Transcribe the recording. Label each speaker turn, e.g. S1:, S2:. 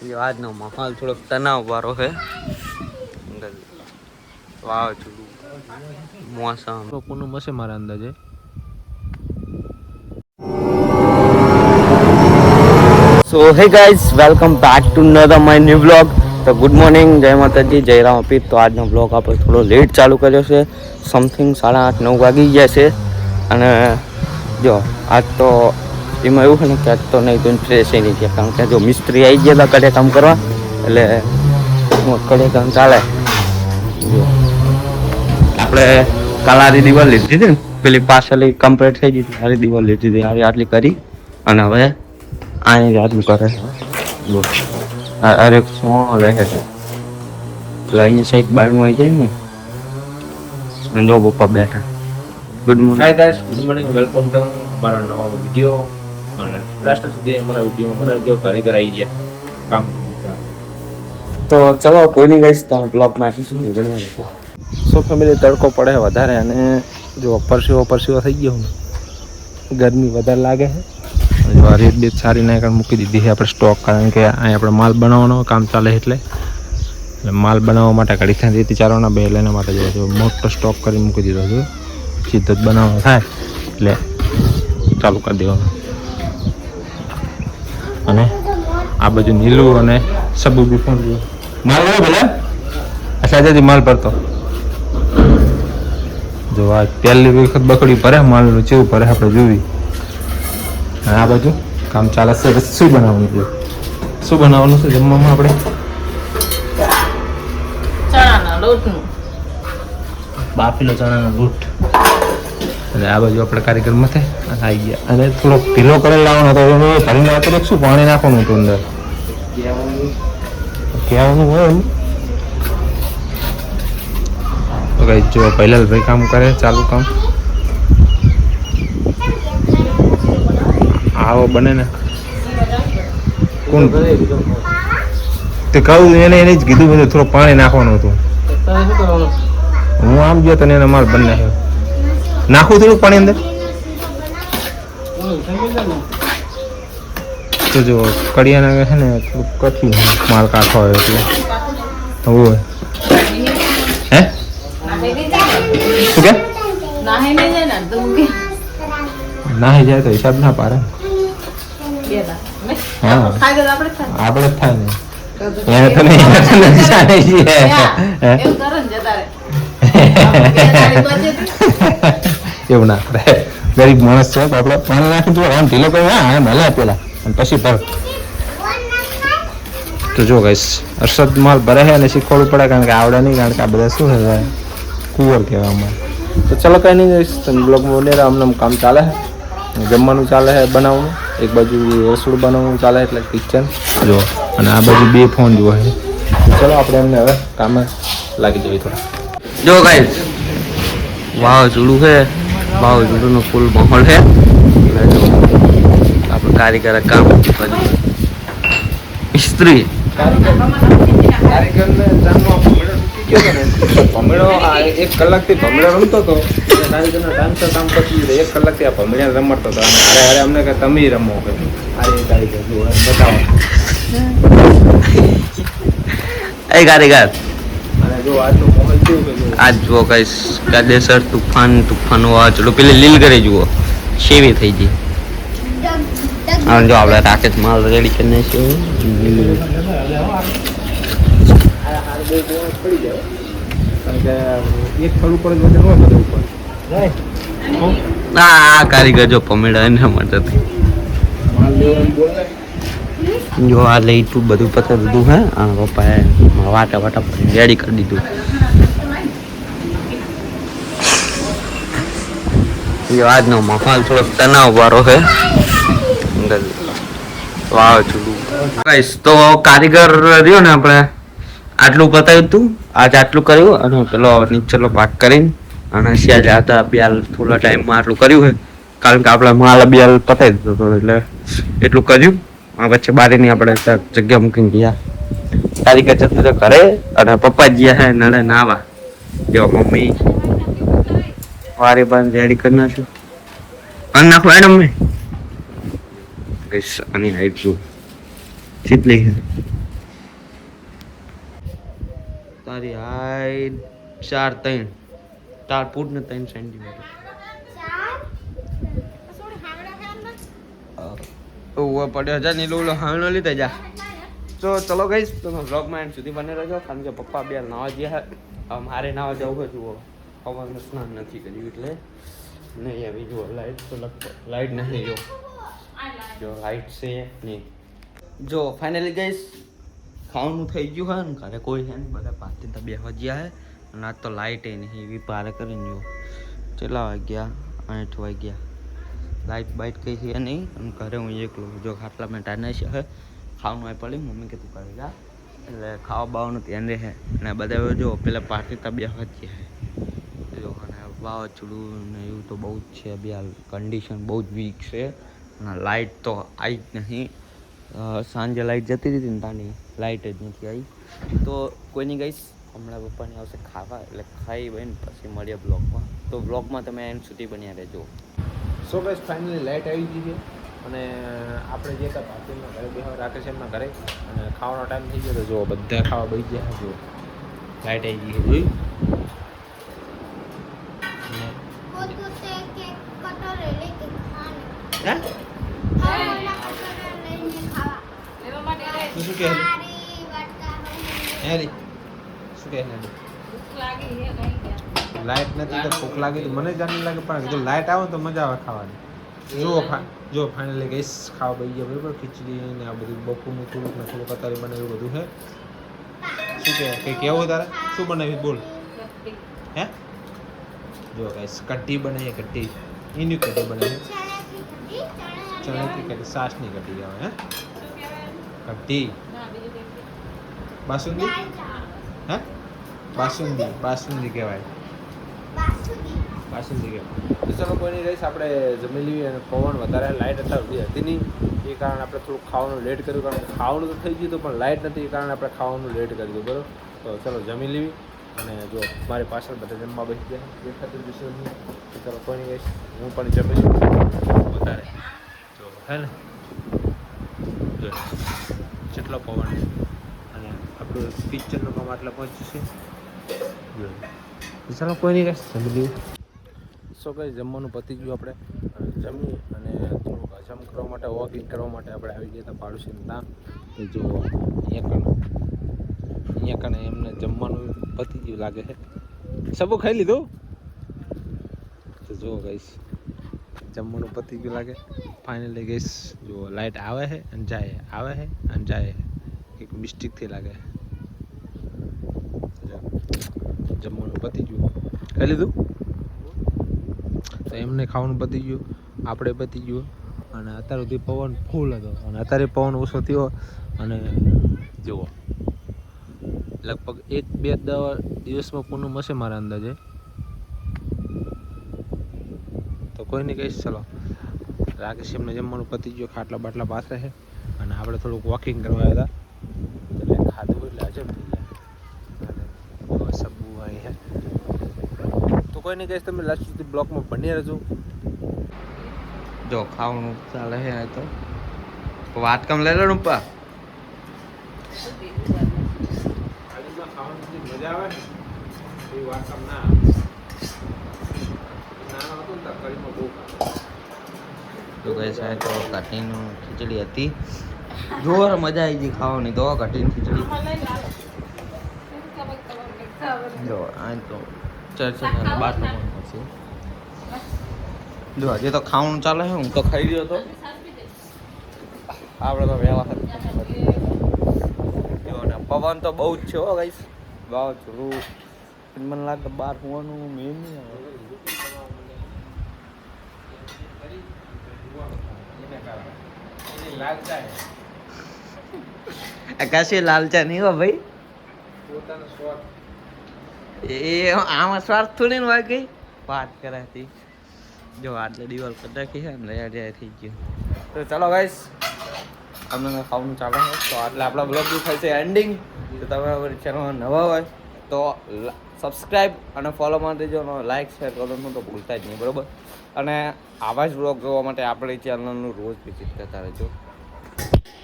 S1: जो आज नो माहौल थोड़ा तनाव वारो है वावाझोडું મોસમ
S2: તો પૂનમ હશે મારા અંદાજે.
S1: So hey guys welcome back to another my new blog. તો ગુડ મોર્નિંગ, જય માતાજી, જય રામ અપીત. તો આજનો બ્લોગ આપણે થોડો લેટ ચાલુ કર્યો છે, સમથિંગ 8:30-9 વાગી ગયા છે. અને જો આજ તો એમાં એવું છે ને કે આજ તો નહીં તો ફ્રેશ નહીં થયા, કારણ કે જો મિસ્ત્રી આવી ગયા હતા કડે કામ કરવા, એટલે કડે કામ ચાલે. જો આપણે કાલારી દિવાલ લીધી હતી ને, પેલી પાછળની કમ્પ્લીટ થઈ ગઈ, સારી દિવાલ લીધી હતી, સારી આટલી કરી. અને હવે આની આટલું કરે અરે શું રહે છે એટલે અહીંયા સાઈડ બારનું આવી જાય ને. જો પપ્પા બેઠા. Good morning.
S2: Hi guys, good morning, welcome to મારા નવા વિડિયો. અને લાસ્ટ સુધી અમારા વિડિયોમાં મને જો કારીગર આવી ગયા કામ.
S1: તો ચલો કોઈ નહીં ગઈશ તો બ્લોગમાં આપીશું.
S2: સો ફેમિલી તડકો પડે વધારે, અને જો પરસીવો થઈ ગયો ને, ગરમી વધારે લાગે છે. જો આ રેત બેત સારી નાખી મૂકી દીધી છે આપણે સ્ટોક, કારણ કે અહીં આપણે માલ બનાવવાનો કામ ચાલે એટલે માલ બનાવવા માટે ઘડી થાય રેતી ચારવાના બે, એટલે એના માટે જો મોટો સ્ટોક કરી મૂકી દીધો છે. સીધો જ બનાવવાનો થાય એટલે ચાલુ કરી દેવાનું. અને આ બાજુ નીલું અને સબુ બી પણ માલ હોય ભલે અચ્છા માલ ભરતો. જો આ પહેલી વખત બકડી ભરે માલનું ચેવું ભરે આપણે જોવી. અને આ બાજુ કામ ચાલે છે. શું બનાવવાનું છે, શું બનાવવાનું છે જમવામાં આપણે?
S3: ચણાના લોટનું
S2: બાફેલો ચણાનો લોટ. અને આ બાજુ આપણે કારીગર મથે આવી ગયા, અને થોડો ઢીલો કરેલ લાવવાનો હતો, ભરીને આપણે શું પાણી નાખવાનું હતું અંદર, કહેવાનું હોય એમ. તો કઈ જો પહેલા ભાઈ કામ કરે ચાલુ કામ. આવો બને ને કોણ તે કહું એને જ કીધું બધું થોડું પાણી નાખવાનું હતું. હું આમ ગયો તને એને માલ બની નાખ્યો. નાખું થોડું પાણી અંદર. તો જો કડિયાના છે ને થોડુંક કઠિન માલ કાઢો હોય એટલે હોય. હે શું કે નાહી જાય તો હિસાબ ના પાડે. હા આપણે જ થાય ને એને તો નહીં એવું ના કરે. ગરીબ માણસ છે તો આપણે પાણી નાખી જો આમ ઢીલો કરી ભલે પેલા અને પછી ભર. તો જો ગાઈસ અરસદ માલ ભરે છે અને શીખવાડવું પડે, કારણ કે આવડે નહીં, કારણ કે આ બધા શું છે કુંવર કહેવામાં. તો ચલો કઈ નહીં ગઈશ, તમે બ્લોગમાં બોલેરા અમને કામ ચાલે છે, જમવાનું ચાલે છે બનાવવાનું, એક બાજુ રસોડું બનાવવાનું ચાલે એટલે કિચન જો, અને આ બાજુ બે ફોન જોવા છે. ચલો આપણે એમને હવે કામે લાગી જઈએ થોડા.
S1: જો ગાઈઝ વાવાઝોડું છે, વાવાઝોડુંનો ફૂલ માહોલ છે. આપણે કારીગર કામ સ્ત્રી
S2: કારીગરને જાણવા ભમડો એક કલાકથી ભમડો રમતો હતો. કારીગરનો ટાઈમસર કામ પતી ગયું, 1 કલાકથી આ ભમડિયા રમતો હતો. અને અરે અમને કે તમે રમો કે અરે કારીગર બતાવો.
S1: એ કારીગર
S2: અને જો આજનો માહોલ કેવું કે
S1: આજ જુઓ ગાઈસ કાયદેસર તુફાન વાવાઝોડું. પેલી લીલ કરી જુઓ શેવી થઈ ગઈ. અને જો આપણે રાકેશ માલ રેડી કરીને છે.
S2: પડી જાય, કારણ કે એક થોડું પર વજન હોય બધું ઉપર
S1: આ કારીગર જો પમેડા એના માટે
S2: માલ લેવાનું બોલે.
S1: જો આ લઈટું બધું પતા દીધું હે. આ પપ્પાએ વાટા રેડી કરી દીધું. જો આજનો માહોલ થોડોક તનાવ વાળો છે. વાવાઝોડું ગાઈસ તો કારીગર રહ્યો ને આપણે આટલું બતાવ્યું હતું, આજ આટલું કર્યું, અને પેલો નીચેલો ભાગ કરીને અને સ્યાજ હતા બ્યાલ થોડા ટાઈમમાં આટલું કર્યું છે, કારણ કે આપણે માલ બ્યાલ પતાવી દીધો હતો એટલે એટલું કર્યું. વચ્ચે બારીની આપણે જગ્યા મૂકીને ગયા. કારીગર જતો ઘરે, અને પપ્પા ગયા છે નળે નાવા. જો મમ્મી વારે બંધ રેડી કરી નાખ્યું. અને નાખો એડમ મેં આની હાઈટ જો કેટલી છે. તમારી હાઈટ 4 ફૂટ ને 3 સેન્ટીમીટર. ઓવા પડ્યો જા નીલો ઓલો હાણો લીધે જા. તો ચલો ગઈશ તમે વ્લોગમાં એન્ડ સુધી બને રહેજો કારણ કે પપ્પા બે નાવા ગયા છે. મારે નાવા જવું હોય જુઓ પવનનું સ્નાન નથી કર્યું એટલે નહીં આવી જુઓ લાઈટ તો લગભગ લાઈટ નથી જો લાઈટ છે નહીં. જો ફાઇનલી ગઈશ ખાવાનું થઈ ગયું હોય ને ઘરે કોઈ છે ને બધા પાછી તો બેસવા ગયા છે અને આજ તો લાઇટ એ નહીં એવી પારે કરીને જો કેટલા વાગ્યા 8 વાગ્યા લાઇટ બાઇટ કંઈ છે નહીં અને ઘરે હું એકલો જો ખાટલા મેં ટાને છે ખાવાનું આવી પડી મમ્મી કે તું કરી જા એટલે ખાવા બાવાનું ધ્યાન રહે અને બધા જો પેલા પાર્ટી તો બેસવા જ છે જો અને વાવાઝોડું ને એવું તો બહુ જ છે બે કન્ડિશન બહુ જ વીક છે અને લાઇટ તો આવી જ નહીં. સાંજે લાઇટ જતી રહી હતી ને તાની લાઇટ જ નથી આવી તો કોઈની ગઈશ હમણાં પપ્પાની આવશે ખાવા એટલે ખાઈ બને પછી મળીએ બ્લોગમાં. તો બ્લોગમાં તમે એન્ડ સુધી બન્યા રહેજો.
S2: સો ગાઈસ ફાઇનલી લાઇટ આવી ગઈ છે અને આપણે જે હતા પાર્ટીના ઘરે બેહવા રાકેશ એમના ઘરે અને ખાવાનો ટાઈમ થઈ ગયો તો જો બધા ખાવા બેસી ગયા જો લાઇટ આવી ગઈ છે જોઈ. શું કહે હેરી શું કહે લાઇટ નથી તો ભૂખ લાગી મને જાણી લાગે પણ જો લાઇટ આવે તો મજા આવે ખાવાની. જો ફાઇનલી ગઈશ ખાવા બેસી ગયા બરાબર ખીચડી ને આ બધું બપોરનું થોડુંક ને થોડુંક અત્યારે બનાવ્યું બધું છે. શું કહે કંઈ કહેવું તારે શું બનાવી બોલ હે જો ગાઈસ કઢી બનાવીએ કઢી એની કઢી બનાવી ચણાની કઢી સાસની કઢી આવે હે કઢી બાસુંદી હે બાસુંદી કહેવાય બાસુંદી કહેવાય. તો ચલો કોઈની રહીશ આપણે જમી લઈએ અને પવન વધારે લાઇટ અત્યારે હતી નહીં એ કારણે આપણે થોડુંક ખાવાનું લેટ કર્યું કારણ કે ખાવાનું તો થઈ ગયું હતું પણ લાઇટ નથી એ કારણે આપણે ખાવાનું લેટ કર્યું બરાબર. તો ચલો જમી લેવી અને જો મારી પાછળ બધા જમવા બેસી ગયા દેખાતું જશે નહીં તો ચલો કોઈની રહીશ હું પણ જમી લઉં વધારે તો હે ને જો જેટલો પવન અને આપણું પિક્ચરનું કામ આટલા પહોંચ્યું છે ચાલો કોઈ નહીં કહીશ જમી લઈએ. સો કંઈ જમવાનું પતી ગયું આપણે જમી અને થોડુંક હજમ કરવા માટે વોકિંગ કરવા માટે આપણે આવી ગયા હતા પાડોશીને ત્યાં તો જો અહીંયા કણે એમને જમવાનું પતી ગયું લાગે છે સબુ ખાઈ લીધું તો જો ગઈશ જમવાનું પતી ગયું લાગે ફાઇનલી ગઈશ જો લાઇટ આવે છે અને જાય આવે છે અને જાય એક મિસ્ટેકથી લાગે જમવાનું પતી ગયું ખાઈ લીધું તો એમને ખાવાનું પતી ગયું આપણે પતી ગયું અને અત્યાર સુધી પવન ફૂલ હતો અને અત્યારે પવન ઓછો થયો અને જુઓ લગભગ 1-2 દિવસમાં પૂનમ હશે મારા અંદાજે તો કોઈ નહીં કહીશ ચલો રાકેશ એમને જમવાનું પતી ગયું ખાટલા બાટલા પાસે છે અને આપણે થોડુંક વોકિંગ કરવા હતા એટલે ખાધું એટલે હજમ થઈ ગયા સબુ અહીં છે તો કોઈ નહીં કહીશ તમે લાસ્ટ સુધી બ્લોકમાં બની રહેજો.
S1: જો ખાવાનું ચાલે છે તો વાત કમ લઈ લો ને પપ્પા
S2: ખાવાની મજા આવે ને એ વાત ના નાનો હતો ને તરકારીમાં બહુ
S1: તો ગઈ સાહેબ તો કઢીનું ખીચડી હતી જોર મજા આવી ગઈ ખાવાની તો કઢીની ખીચડી જો આ તો ચર્ચા બાટલો પણ પછી જો હજી તો ખાવાનું ચાલે છે હું તો ખાઈ ગયો હતો આપણે તો વ્યવહાર જો ને પવન તો બહુ જ છે હો ગાઈસ વાવાઝોડું મને લાગે બહાર હોવાનું મેન નહીં આવે આકાશી લાલચા નહીં હો ભાઈ
S2: પોતાનો સ્વાદ
S1: એ આમાં સ્વાર્થ થોડી ને હોય ગઈ વાત કરાતી જો આટલે દિવાલ કરી નાખી છે ને રહ્યા થઈ ગયું તો ચાલો ગાઈસ અમને ખાવાનું ચાલે છે તો આટલે આપણા બ્લોગ બી થાય છે એન્ડિંગ તો તમે અમારી ચેનલમાં નવા હોય તો સબસ્ક્રાઈબ અને ફોલો માટે જો લાઈક શેર કરવાનું તો ભૂલતા જ નહીં બરાબર અને આવા જ બ્લોગ જોવા માટે આપણી ચેનલનું રોજ વિઝિટ કરતા રહેજો.